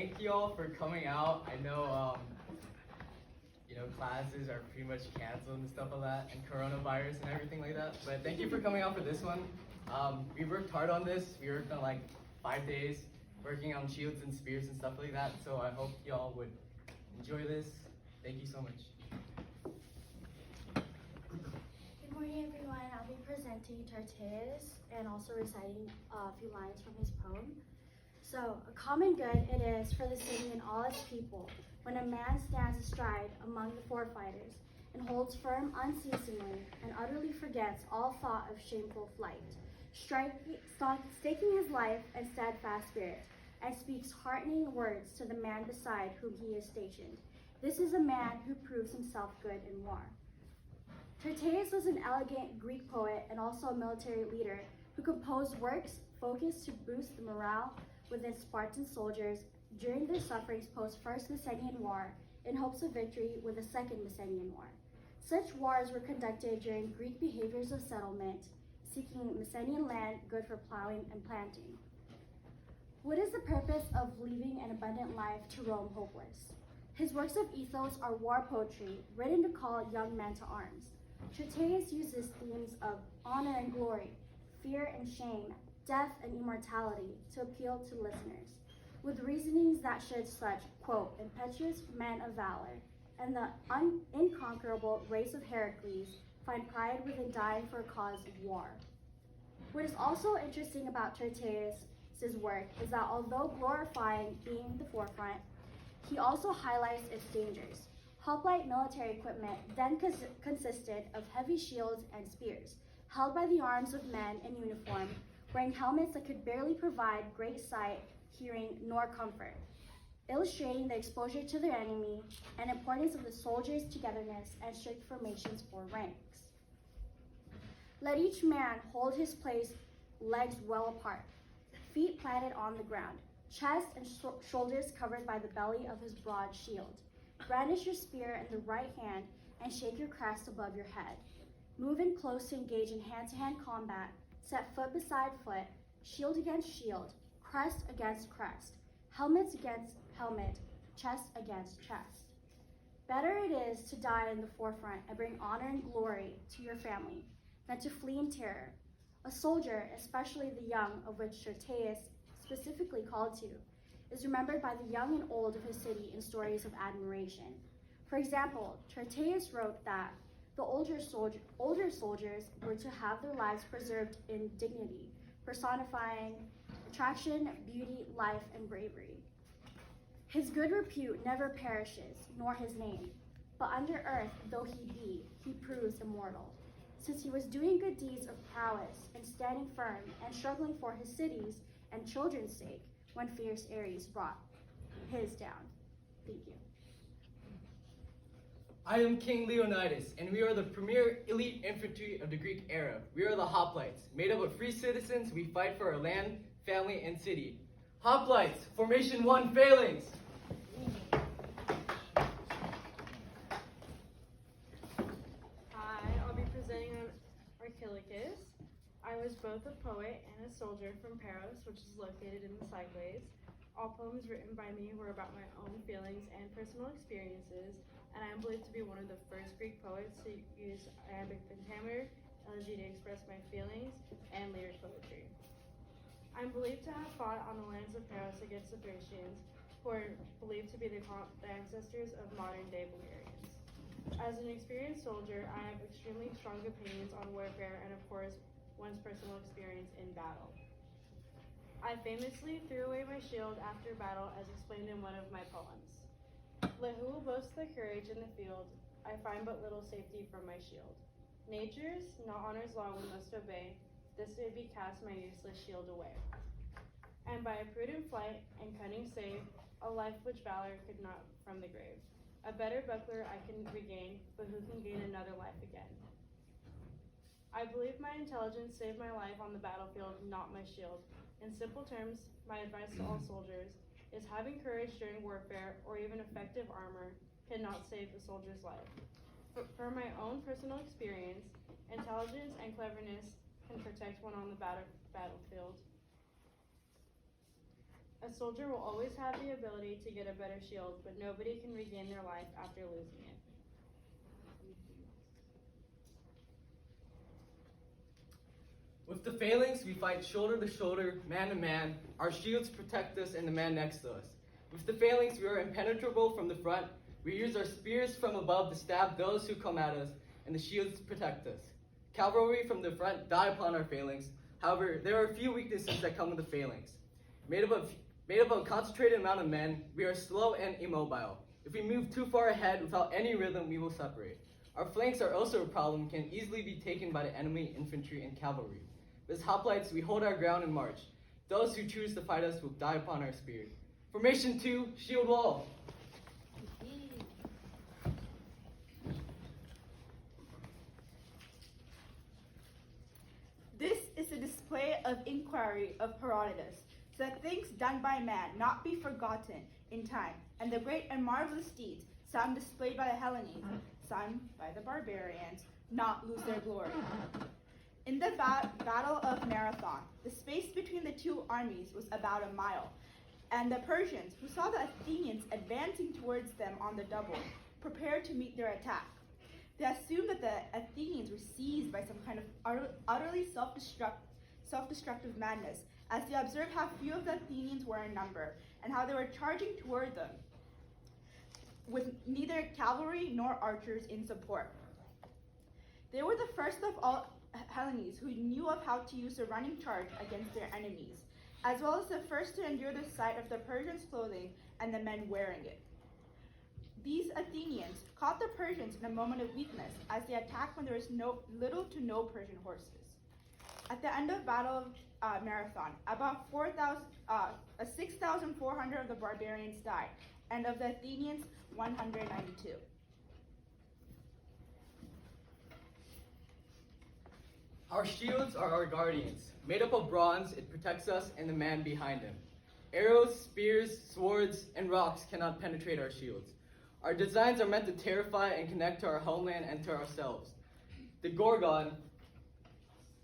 thank you all for coming out. I know, classes are pretty much canceled and stuff like that, and coronavirus and everything like that. But thank you for coming out for this one. We worked hard on this. We worked on like 5 days, working on shields and spears and stuff like that. So I hope y'all would enjoy this. Thank you so much. Good morning, everyone. I'll be presenting Tarteus and also reciting a few lines from his poem. So, a common good it is for the city and all its people, when a man stands astride among the forefighters, and holds firm unceasingly, and utterly forgets all thought of shameful flight, staking his life and steadfast spirit, and speaks heartening words to the man beside whom he is stationed. This is a man who proves himself good in war. Tarteus was an elegant Greek poet and also a military leader who composed works focused to boost the morale within Spartan soldiers during their sufferings post-First Messenian War in hopes of victory with the Second Messenian War. Such wars were conducted during Greek behaviors of settlement, seeking Messenian land good for plowing and planting. What is the purpose of leaving an abundant life to roam hopeless? His works of ethos are war poetry, written to call young men to arms. Tarteus uses themes of honor and glory, fear and shame, death and immortality to appeal to listeners, with reasonings that should such, quote, impetuous men of valor and the inconquerable race of Heracles find pride within dying for a cause of war. What is also interesting about Tarteus' work is that although glorifying being the forefront, he also highlights its dangers. Hoplite military equipment then consisted of heavy shields and spears, held by the arms of men in uniform, wearing helmets that could barely provide great sight, hearing, nor comfort, illustrating the exposure to their enemy and importance of the soldiers' togetherness and strict formations for ranks. Let each man hold his place, legs well apart, feet planted on the ground, chest and shoulders covered by the belly of his broad shield. Brandish your spear in the right hand and shake your crest above your head. Move in close to engage in hand-to-hand combat, set foot beside foot, shield against shield, crest against crest, helmets against helmet, chest against chest. Better it is to die in the forefront and bring honor and glory to your family than to flee in terror. A soldier, especially the young, of which Tarteus specifically called to, is remembered by the young and old of his city in stories of admiration. For example, Tarteus wrote that the older soldiers were to have their lives preserved in dignity, personifying attraction, beauty, life, and bravery. His good repute never perishes, nor his name, but under earth though he be, he proves immortal, since he was doing good deeds of prowess and standing firm and struggling for his city's and children's sake when fierce Ares brought his down. Thank you. I am King Leonidas, and we are the premier elite infantry of the Greek era. We are the Hoplites. Made up of free citizens, we fight for our land, family, and city. Hoplites, Formation 1, Phalanx. Hi, I'll be presenting on Archilochus. I was both a poet and a soldier from Paros, which is located in the Cyclades. All poems written by me were about my own feelings and personal experiences, and I am believed to be one of the first Greek poets to use iambic pentameter, elegy to express my feelings, and lyric poetry. I'm believed to have fought on the lands of Paros against the Thracians, who are believed to be the ancestors of modern-day Bulgarians. As an experienced soldier, I have extremely strong opinions on warfare and, of course, one's personal experience in battle. I famously threw away my shield after battle, as explained in one of my poems. Let who will boast their courage in the field, I find but little safety from my shield. Nature's, not honor's law we must obey, this day be cast my useless shield away. And by a prudent flight and cunning save, a life which valor could not from the grave. A better buckler I can regain, but who can gain another life again? I believe my intelligence saved my life on the battlefield, not my shield. In simple terms, my advice to all soldiers is having courage during warfare or even effective armor cannot save a soldier's life. For my own personal experience, intelligence and cleverness can protect one on the battlefield. A soldier will always have the ability to get a better shield, but nobody can regain their life after losing it. With the Phalanx, we fight shoulder to shoulder, man to man. Our shields protect us and the man next to us. With the Phalanx, we are impenetrable from the front. We use our spears from above to stab those who come at us, and the shields protect us. Cavalry from the front die upon our Phalanx. However, there are a few weaknesses that come with the Phalanx. Made up of a concentrated amount of men, we are slow and immobile. If we move too far ahead without any rhythm, we will separate. Our flanks are also a problem, can easily be taken by the enemy infantry and cavalry. As hoplites, we hold our ground and march. Those who choose to fight us will die upon our spear. Formation 2, shield wall. This is a display of inquiry of Herodotus, so that things done by man not be forgotten in time, and the great and marvelous deeds, some displayed by the Hellenes, some by the barbarians, not lose their glory. In the Battle of Marathon, the space between the two armies was about a mile, and the Persians, who saw the Athenians advancing towards them on the double, prepared to meet their attack. They assumed that the Athenians were seized by some kind of utterly self-destructive madness, as they observed how few of the Athenians were in number, and how they were charging toward them, with neither cavalry nor archers in support. They were the first of all Hellenes who knew of how to use a running charge against their enemies, as well as the first to endure the sight of the Persians' clothing and the men wearing it. These Athenians caught the Persians in a moment of weakness, as they attacked when there was little to no Persian horses. At the end of Battle of Marathon, about 6,400 of the barbarians died, and of the Athenians, 192. Our shields are our guardians. Made up of bronze, it protects us and the man behind him. Arrows, spears, swords, and rocks cannot penetrate our shields. Our designs are meant to terrify and connect to our homeland and to ourselves. The Gorgon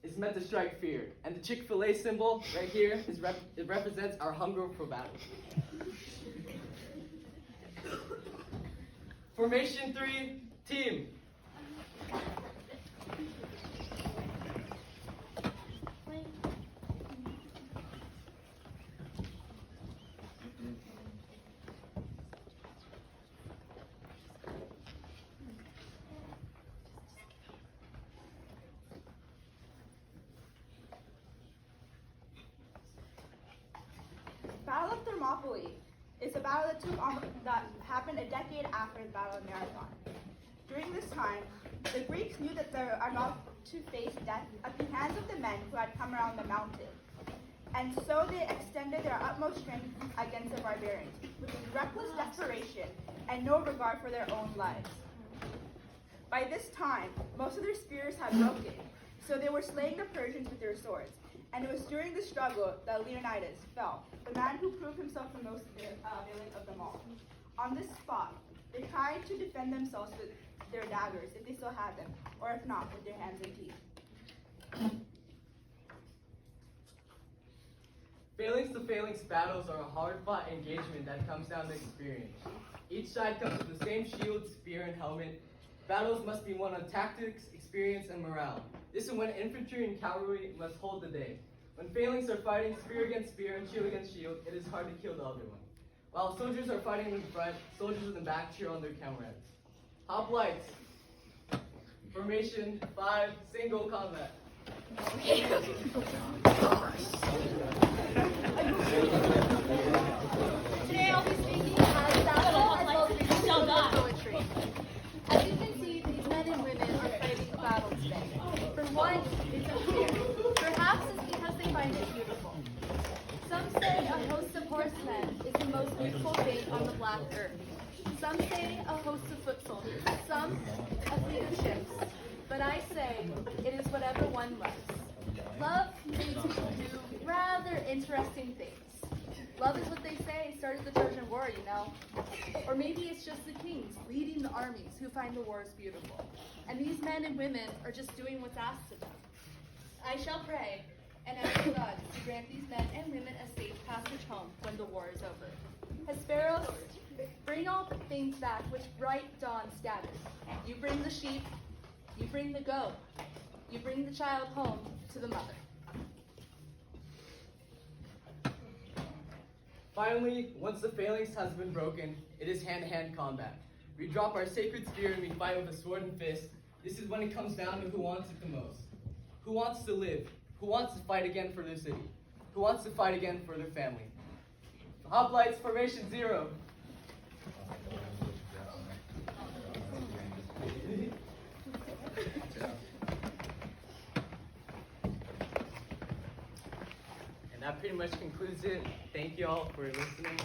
is meant to strike fear, and the Chick-fil-A symbol right here it represents our hunger for battle. Formation 3, team. Battle of Thermopylae is a battle that happened a decade after the Battle of Marathon. During this time, the Greeks knew that they are about to face death at the hands of the men who had come around the mountain. And so they extended their utmost strength against the barbarians, with reckless desperation and no regard for their own lives. By this time, most of their spears had broken, so they were slaying the Persians with their swords. And it was during the struggle that Leonidas fell, the man who proved himself the most valiant of them all. On this spot, they tried to defend themselves with their daggers, if they still had them, or if not, with their hands and teeth. Phalanx to phalanx battles are a hard-fought engagement that comes down to experience. Each side comes with the same shield, spear, and helmet. Battles must be won on tactics, experience, and morale. This is when infantry and cavalry must hold the day. When phalanx are fighting spear against spear and shield against shield, it is hard to kill the other one. While soldiers are fighting in the front, soldiers in the back cheer on their comrades. Hoplites. Formation 5, single combat. Today I'll be speaking as battle as well as reading poetry. As you can see, these men and women are fighting a battle today. For one, it's a fear. Perhaps it's because they find it beautiful. Some say a host of horsemen is the most beautiful thing on the black earth. Some say a host of foot soldiers. Some a fleet of ships. But I say it is whatever one loves. Love makes people do rather interesting things. Love is what they say started the Trojan War, you know. Or maybe it's just the kings leading the armies who find the wars beautiful. And these men and women are just doing what's asked of them. I shall pray, and ask the gods to grant these men and women a safe passage home when the war is over. Hesperos, bring all the things back which bright dawn scattered. You bring the sheep, you bring the goat, you bring the child home to the mother. Finally, once the phalanx has been broken, it is hand-to-hand combat. We drop our sacred spear and we fight with a sword and fist. This is when it comes down to who wants it the most. Who wants to live? Who wants to fight again for their city? Who wants to fight again for their family? Hoplites, formation 0. And that pretty much concludes it. Thank you all for listening.